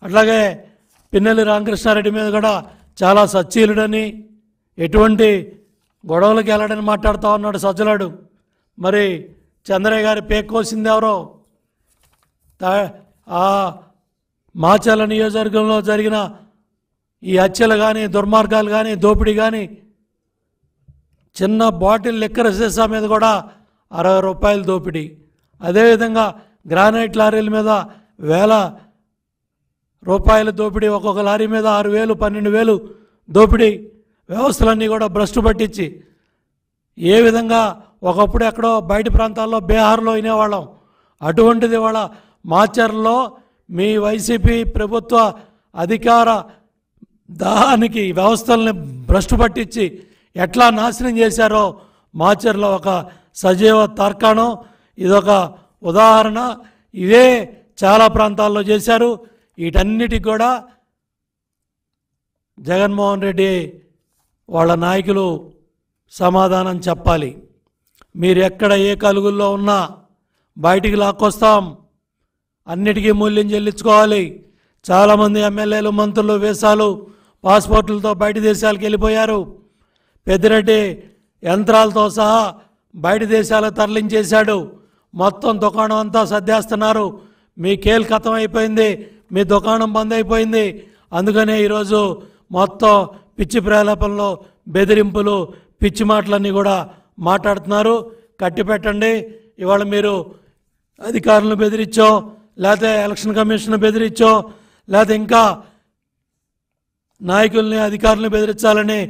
అట్లాగే పిన్నెల్లి రామకృష్ణారెడ్డి మీద కూడా చాలా సచ్చీలుడని, ఎటువంటి గొడవలకు వెళ్ళడని మాట్లాడుతూ ఉన్నాడు సజ్జలాడు. మరి చంద్రయ్య గారి పేక్ కోసింది ఎవరో? ఆ మాచర్ల నియోజకవర్గంలో జరిగిన ఈ హత్యలు కానీ, దుర్మార్గాలు కానీ, దోపిడీ కానీ, చిన్న బాటిల్ లిక్కర్ సీసా మీద కూడా 60 రూపాయలు దోపిడీ. అదేవిధంగా గ్రానైట్ లారీల మీద వేల రూపాయల దోపిడీ, ఒక్కొక్క లారీ మీద 6,000 12,000 దోపిడీ. వ్యవస్థలన్నీ కూడా భ్రష్టు పట్టించి ఏ విధంగా ఒకప్పుడు ఎక్కడో బయట ప్రాంతాల్లో బీహార్లో వినేవాళ్ళం, అటువంటిది వాళ్ళ మాచర్లో మీ వైసీపీ ప్రభుత్వ అధికార దాహానికి వ్యవస్థల్ని భ్రష్టు పట్టించి ఎట్లా నాశనం చేశారో మాచర్లో ఒక సజీవ తార్కాణం. ఇదొక ఉదాహరణ. ఇదే చాలా ప్రాంతాల్లో చేశారు. వీటన్నిటికి కూడా జగన్మోహన్ రెడ్డి వాళ్ళ నాయకులు సమాధానం చెప్పాలి. మీరు ఎక్కడ ఏ కలుగుల్లో ఉన్నా బయటికి లాక్కొస్తాం, అన్నిటికీ మూల్యం చెల్లించుకోవాలి. చాలామంది ఎమ్మెల్యేలు, మంత్రులు వీసాలు, పాస్పోర్టులతో బయట దేశాలకు వెళ్ళిపోయారు. పెద్దిరెడ్డి యంత్రాలతో సహా బయట దేశాలకు తరలించేశాడు. మొత్తం దుకాణం అంతా సర్దేస్తున్నారు. మీ కేల్ ఖతం అయిపోయింది, మీ దుకాణం బంద్ అయిపోయింది. అందుకనే ఈరోజు మొత్తం పిచ్చి ప్రేలాపనలో బెదిరింపులు, పిచ్చి మాటలన్నీ కూడా మాట్లాడుతున్నారు. కట్టి పెట్టండి. ఇవాళ మీరు అధికారులను బెదిరించో, లేకపోతే ఎలక్షన్ కమిషన్ బెదిరించో, లేకపోతే ఇంకా నాయకుల్ని, అధికారులను బెదిరించాలని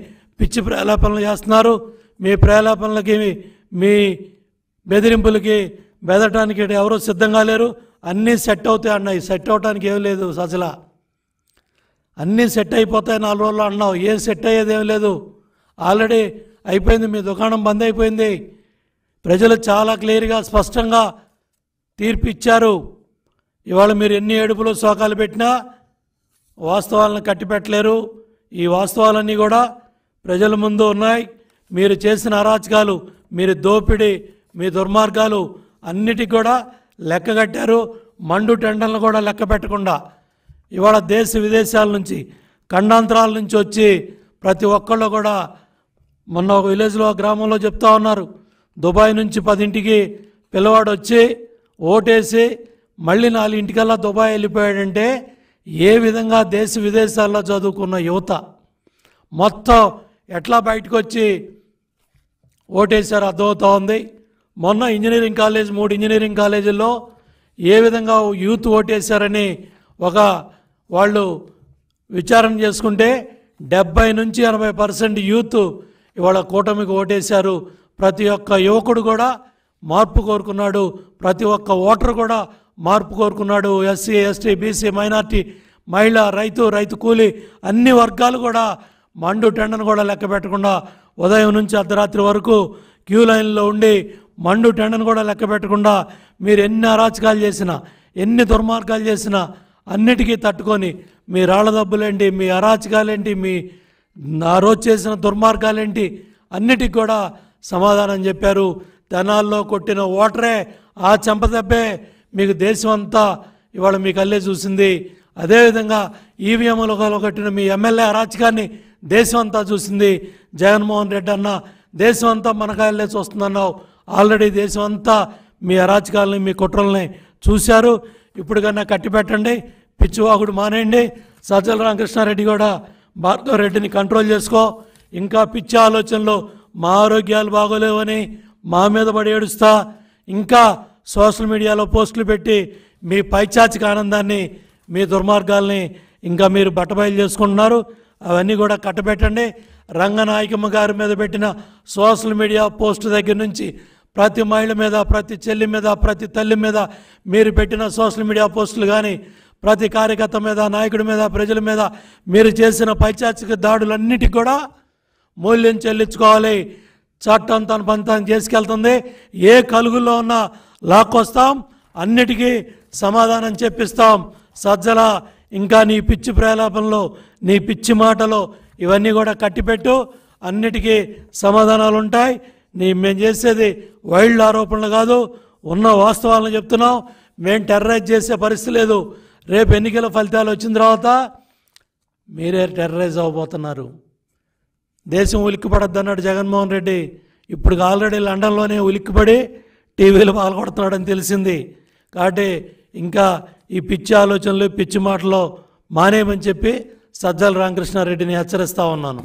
పిచ్చి ప్రేలాపనలు చేస్తున్నారు. మీ ప్రేలాపనలకి, మీ బెదిరింపులకి బెదరటానికి ఎవరూ సిద్ధంగా లేరు. అన్నీ సెట్ అవుతాయి అన్నాయి. సెట్ అవటానికి ఏం లేదు. అసలు అన్నీ సెట్ అయిపోతాయి 4 రోజులు అన్నావు. ఏం సెట్ అయ్యేది ఏం లేదు. ఆల్రెడీ అయిపోయింది. మీ దుకాణం బంద్ అయిపోయింది. ప్రజలు చాలా క్లియర్గా, స్పష్టంగా తీర్పు ఇచ్చారు. ఇవాళ మీరు ఎన్ని ఏడుపులు శోకాలు పెట్టినా వాస్తవాలను కట్టిపెట్టలేరు. ఈ వాస్తవాలన్నీ కూడా ప్రజల ముందు ఉన్నాయి. మీరు చేసిన అరాచకాలు, మీరు దోపిడీ, మీ దుర్మార్గాలు అన్నిటికి కూడా లెక్కగట్టారు. మండు టెండర్లను కూడా లెక్క పెట్టకుండా ఇవాళ దేశ విదేశాల నుంచి, ఖండాంతరాల నుంచి వచ్చి ప్రతి ఒక్కళ్ళు కూడా, మొన్న ఒక విలేజ్లో, గ్రామంలో చెప్తా ఉన్నారు, దుబాయ్ నుంచి 10ంటికి పిల్లవాడు వచ్చి ఓటేసి మళ్ళీ 4ంటికల్లా దుబాయ్ వెళ్ళిపోయాడంటే ఏ విధంగా దేశ విదేశాల్లో చదువుకున్న యువత మొత్తం ఎట్లా బయటకు వచ్చి ఓటేశారు అర్థమవుతూ ఉంది. మొన్న ఇంజనీరింగ్ కాలేజ్, 3 ఇంజనీరింగ్ కాలేజీల్లో ఏ విధంగా యూత్ ఓటేశారని వాళ్ళు విచారణ చేసుకుంటే 70 నుంచి 80% యూత్ ఇవాళ కూటమికి ఓటేశారు. ప్రతి ఒక్క యువకుడు కూడా మార్పు కోరుకున్నాడు. ప్రతి ఒక్క ఓటర్ కూడా మార్పు కోరుకున్నాడు. ఎస్సీ, ఎస్టీ, బీసీ, మైనార్టీ, మహిళ, రైతు కూలీ అన్ని వర్గాలు కూడా మండు టెండను కూడా లెక్క పెట్టకుండా ఉదయం నుంచి అర్ధరాత్రి వరకు క్యూ లైన్లో ఉండి మండు టెండను కూడా లెక్క పెట్టకుండా మీరు ఎన్ని అరాచకాలు చేసినా, ఎన్ని దుర్మార్గాలు చేసినా అన్నిటికీ తట్టుకొని మీ రాళ్ల దబ్బులేంటి, మీ అరాచకాలేంటి, మీ ఆ రోజు చేసిన దుర్మార్గాలేంటి అన్నిటికి కూడా సమాధానం చెప్పారు. తెనాల్లో కొట్టిన ఓటరే, ఆ చెంపదెబ్బే మీకు దేశం అంతా ఇవాళ మీ కళ్ళే చూసింది. అదేవిధంగా ఈవీఎంలో కట్టిన మీ ఎమ్మెల్యే అరాచకాన్ని దేశం అంతా చూసింది. జగన్మోహన్ రెడ్డి అన్న దేశం అంతా మన కళ్ళే చూస్తుందన్నావు. ఆల్రెడీ దేశం అంతా మీ అరాచకాలని, మీ కుట్రల్ని చూశారు. ఇప్పుడు కన్నా కట్టి పెట్టండి, పిచ్చివాగుడు మానేయండి. సజ్జల రామకృష్ణారెడ్డి కూడా భార్గవ్ రెడ్డిని కంట్రోల్ చేసుకో. ఇంకా పిచ్చి ఆలోచనలు, మా ఆరోగ్యాలు బాగోలేవని మా మీద పడి ఏడుస్తా, ఇంకా సోషల్ మీడియాలో పోస్టులు పెట్టి మీ పైచాచిక ఆనందాన్ని, మీ దుర్మార్గాల్ని ఇంకా మీరు బట్టబయలు చేసుకుంటున్నారు. అవన్నీ కూడా కట్టబెట్టండి. రంగనాయకమ్మ గారి మీద పెట్టిన సోషల్ మీడియా పోస్టు దగ్గర నుంచి ప్రతి మహిళ మీద, ప్రతి చెల్లి మీద, ప్రతి తల్లి మీద మీరు పెట్టిన సోషల్ మీడియా పోస్టులు కానీ, ప్రతి కార్యకర్త మీద, నాయకుడి మీద, ప్రజల మీద మీరు చేసిన పైచాచిక దాడులన్నిటికి కూడా మూల్యం చెల్లించుకోవాలి. చట్టం తన పంతాన్ని చేసుకెళ్తుంది. ఏ కలుగుల్లో ఉన్నా లాక్కొస్తాం, అన్నిటికీ సమాధానం చెప్పిస్తాం. సజ్జల, ఇంకా నీ పిచ్చి ప్రలాపనలో, నీ పిచ్చి మాటలో ఇవన్నీ కూడా కట్టిపెట్టు. అన్నిటికీ సమాధానాలు ఉంటాయి. మేము చేసేది వైల్డ్ ఆరోపణలు కాదు, ఉన్న వాస్తవాలను చెప్తున్నాం. మేము టెర్రరైజ్ చేసే పరిస్థితి లేదు. రేపు ఎన్నికల ఫలితాలు వచ్చిన తర్వాత మీరే టెర్రరైజ్ అవ్వబోతున్నారు. దేశం ఉలిక్కిపడద్దు అన్నాడు జగన్మోహన్ రెడ్డి. ఇప్పుడు ఆల్రెడీ లండన్లోనే ఉలిక్కిపడి టీవీలు పాల్గొడుతున్నాడని తెలిసింది. కాబట్టి ఇంకా ఈ పిచ్చి ఆలోచనలు పిచ్చి మాటలు మానేయమని చెప్పి సజ్జల రామకృష్ణారెడ్డిని హెచ్చరిస్తూ ఉన్నాను.